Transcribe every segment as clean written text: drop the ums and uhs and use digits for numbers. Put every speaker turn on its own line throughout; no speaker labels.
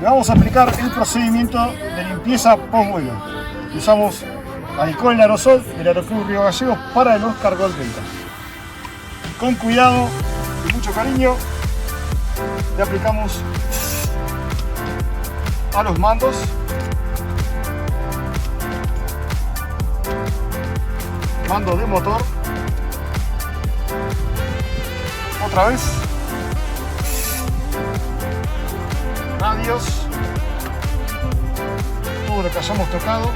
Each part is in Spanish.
Le vamos a aplicar el procedimiento de limpieza post vuelo. Usamos alcohol en aerosol del Aeroclub Río Gallegos para los cargol delta. Con cuidado y mucho cariño le aplicamos a los mandos. Mando de motor. Otra vez. Radios. Todo lo que hayamos tocado.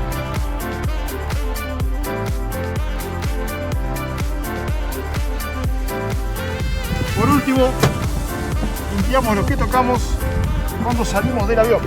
Por último, limpiamos lo que tocamos cuando salimos del avión.